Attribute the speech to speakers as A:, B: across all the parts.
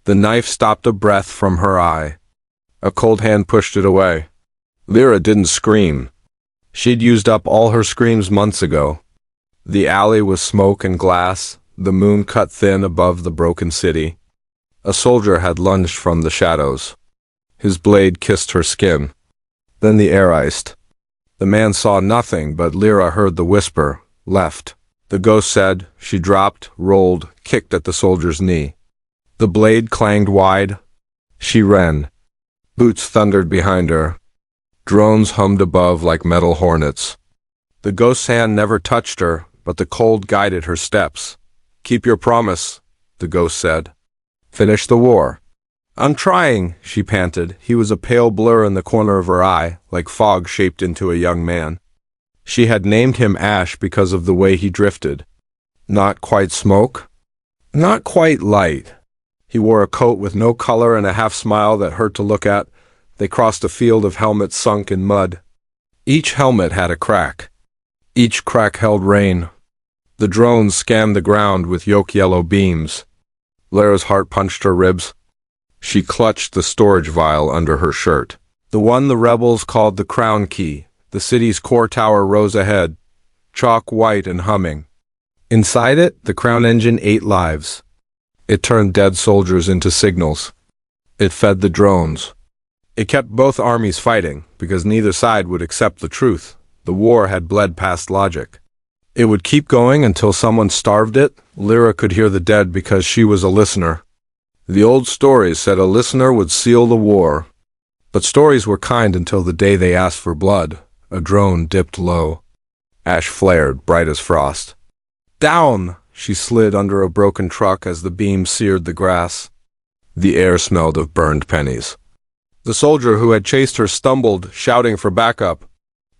A: The knife stopped a breath from her eye. A cold hand pushed it away. Lyra didn't scream. She'd used up all her screams months ago. The alley was smoke and glass, the moon cut thin above the broken city. A soldier had lunged from the shadows. His blade kissed her skin. Then the air iced. The man saw nothing, but Lyra heard the whisper, "Left." The ghost said. She dropped, rolled, kicked at the soldier's knee. The blade clanged wide. She ran. Boots thundered behind her. Drones hummed above like metal hornets. The ghost's hand never touched her, but the cold guided her steps. "Keep your promise," the ghost said. "Finish the war." "I'm trying," she panted. He was a pale blur in the corner of her eye, like fog shaped into a young man. She had named him Ash because of the way he drifted. Not quite smoke. Not quite light. He wore a coat with no color and a half-smile that hurt to look at. They crossed a field of helmets sunk in mud. Each helmet had a crack. Each crack held rain. The drones scanned the ground with yolk-yellow beams. Lyra's heart punched her ribs. She clutched the storage vial under her shirt. The one the rebels called the Crown Key. The city's core tower rose ahead, chalk white and humming. Inside it, the Crown engine ate lives. It turned dead soldiers into signals. It fed the drones. It kept both armies fighting, because neither side would accept the truth. The war had bled past logic. It would keep going until someone starved it. Lyra could hear the dead because she was a listener. The old stories said a listener would seal the war. But stories were kind until the day they asked for blood. A drone dipped low. Ash flared, bright as frost. "Down!" She slid under a broken truck as the beam seared the grass. The air smelled of burned pennies. The soldier who had chased her stumbled, shouting for backup.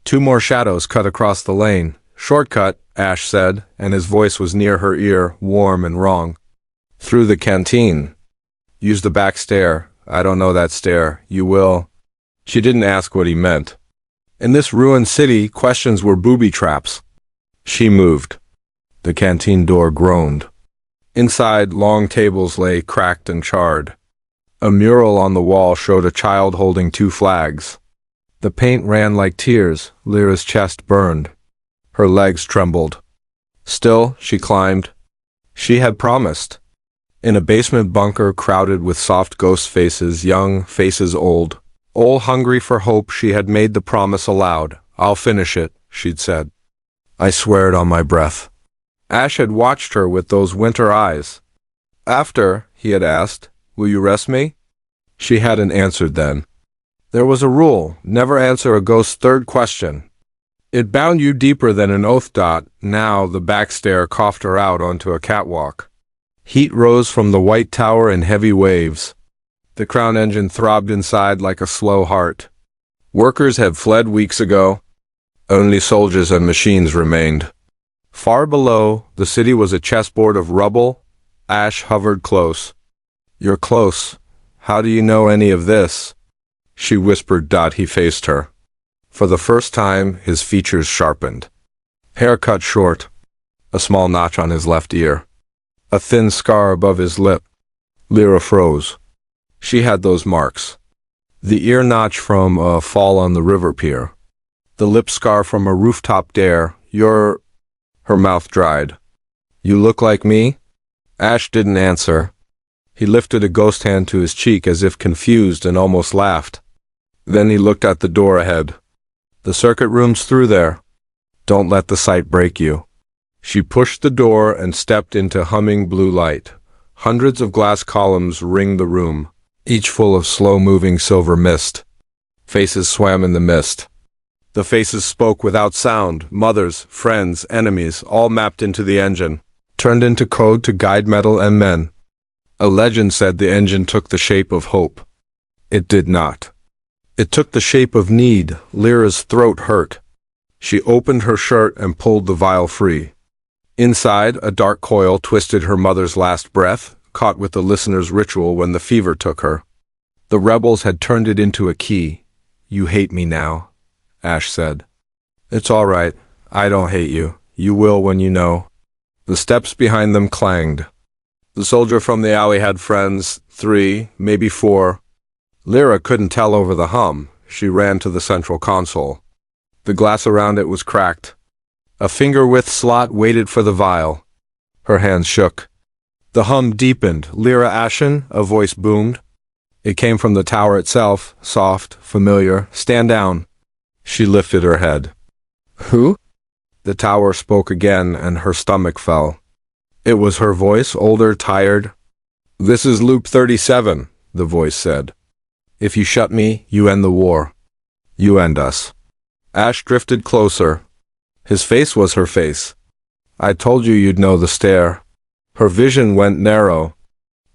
A: Two more shadows cut across the lane. "Shortcut," Ash said, and his voice was near her ear, warm and wrong. "Through the canteen. Use the back stair." "I don't know that stair." "You will." She didn't ask what he meant. In this ruined city, questions were booby traps. She moved. The canteen door groaned. Inside, long tables lay cracked and charred. A mural on the wall showed a child holding two flags. The paint ran like tears. Lyra's chest burned. Her legs trembled. Still, she climbed. She had promised. In a basement bunker crowded with soft ghost faces, young, faces old. All hungry for hope, she had made the promise aloud. "I'll finish it," she'd said. "I swear it on my breath." Ash had watched her with those winter eyes. "After," he had asked, "will you rest me?" She hadn't answered then. There was a rule: never answer a ghost's third question. It bound you deeper than an oath. Now the back stair coughed her out onto a catwalk. Heat rose from the white tower in heavy waves. The Crown engine throbbed inside like a slow heart. Workers had fled weeks ago. Only soldiers and machines remained. Far below, the city was a chessboard of rubble. Ash hovered close. "You're close. How do you know any of this?" She whispered. He faced her. For the first time, his features sharpened. Hair cut short. A small notch on his left ear. A thin scar above his lip. Lyra froze. She had those marks. The ear notch from a fall on the river pier. The lip scar from a rooftop dare. "You're—" Her mouth dried. "You look like me?" Ash didn't answer. He lifted a ghost hand to his cheek as if confused and almost laughed. Then he looked at the door ahead. "The circuit room's through there. Don't let the sight break you." She pushed the door and stepped into humming blue light. Hundreds of glass columns ringed the room, each full of slow-moving silver mist. Faces swam in the mist. The faces spoke without sound. Mothers, friends, enemies, all mapped into the engine, turned into code to guide metal and men. A legend said the engine took the shape of hope. It did not. It took the shape of need. Lyra's throat hurt. She opened her shirt and pulled the vial free. Inside, a dark coil twisted her mother's last breath, caught with the listener's ritual when the fever took her. The rebels had turned it into a key. "You hate me now," Ash said. "It's all right. I don't hate you. You will when you know." The steps behind them clanged. The soldier from the alley had friends, 3, maybe 4. Lyra couldn't tell over the hum. She ran to the central console. The glass around it was cracked. A finger-width slot waited for the vial. Her hands shook. The hum deepened. Lyra Ashen, a voice boomed. It came from the tower itself, soft, familiar. Stand down. She lifted her head. Who? The tower spoke again, and her stomach fell. It was her voice, older, tired. This is Loop 37, the voice said. If you shut me, you end the war. You end us. Ash drifted closer. His face was her face. I told you you'd know the stare. Her vision went narrow.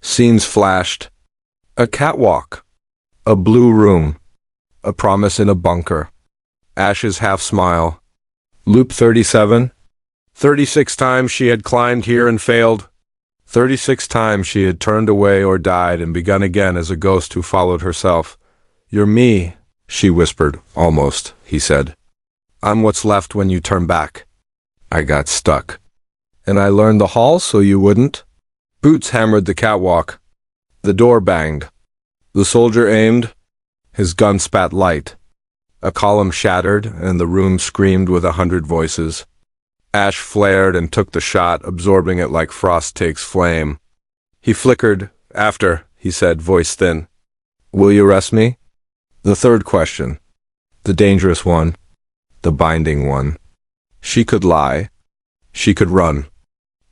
A: Scenes flashed. A catwalk. A blue room. A promise in a bunker. Ash's half-smile. Loop 37? 36 times she had climbed here and failed. 36 times she had turned away or died and begun again as a ghost who followed herself. You're me, she whispered. Almost, he said. I'm what's left when you turn back. I got stuck. And I learned the hall so you wouldn't? Boots hammered the catwalk. The door banged. The soldier aimed. His gun spat light. A column shattered, and the room screamed with 100 voices. Ash flared and took the shot, absorbing it like frost takes flame. He flickered. After, he said, voice thin. Will you arrest me? The third question. The dangerous one. The binding one. She could lie. She could run.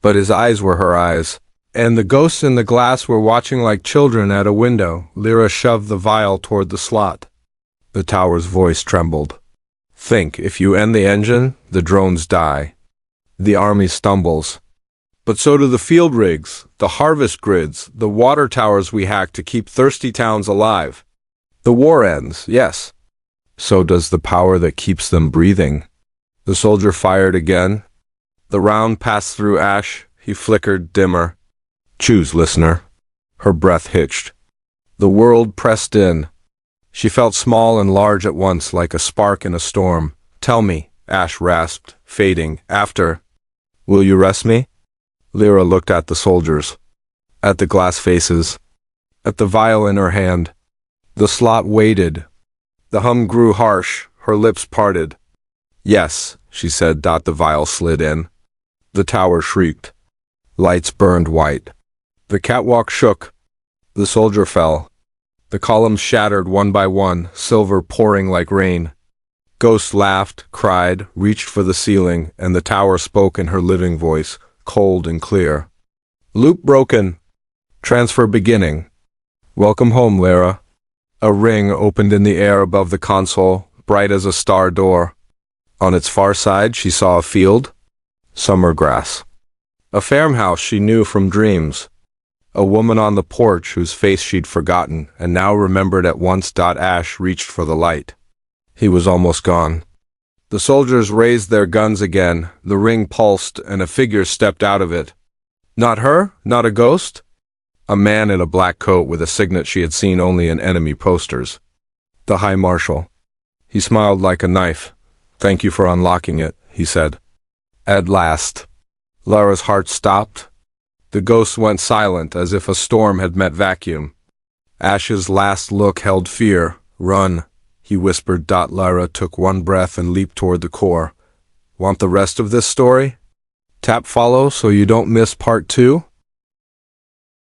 A: But his eyes were her eyes. And the ghosts in the glass were watching like children at a window. Lyra shoved the vial toward the slot. The tower's voice trembled. Think, if you end the engine, the drones die. The army stumbles. But so do the field rigs, the harvest grids, the water towers we hack to keep thirsty towns alive. The war ends, yes. So does the power that keeps them breathing. The soldier fired again. The round passed through Ash. He flickered dimmer. Choose, listener. Her breath hitched. The world pressed in. She felt small and large at once, like a spark in a storm. Tell me, Ash rasped, fading. After. Will you rest me? Lyra looked at the soldiers. At the glass faces. At the vial in her hand. The slot waited. The hum grew harsh. Her lips parted. Yes, she said. The vial slid in. The tower shrieked. Lights burned white. The catwalk shook. The soldier fell. The columns shattered one by one, silver pouring like rain. Ghosts laughed, cried, reached for the ceiling, and the tower spoke in her living voice, cold and clear. Loop broken. Transfer beginning. Welcome home, Lyra. A ring opened in the air above the console, bright as a star door. On its far side she saw a field. Summer grass. A farmhouse she knew from dreams. A woman on the porch whose face she'd forgotten and now remembered at once. Ash reached for the light. He was almost gone. The soldiers raised their guns again. The ring pulsed and a figure stepped out of it. Not her? Not a ghost? A man in a black coat with a signet she had seen only in enemy posters. The High Marshal. He smiled like a knife. Thank you for unlocking it, he said. At last. Lyra's heart stopped. The ghost went silent as if a storm had met vacuum. Ash's last look held fear. Run, he whispered. Lyra took one breath and leaped toward the core. Want the rest of this story? Tap follow so you don't miss part 2?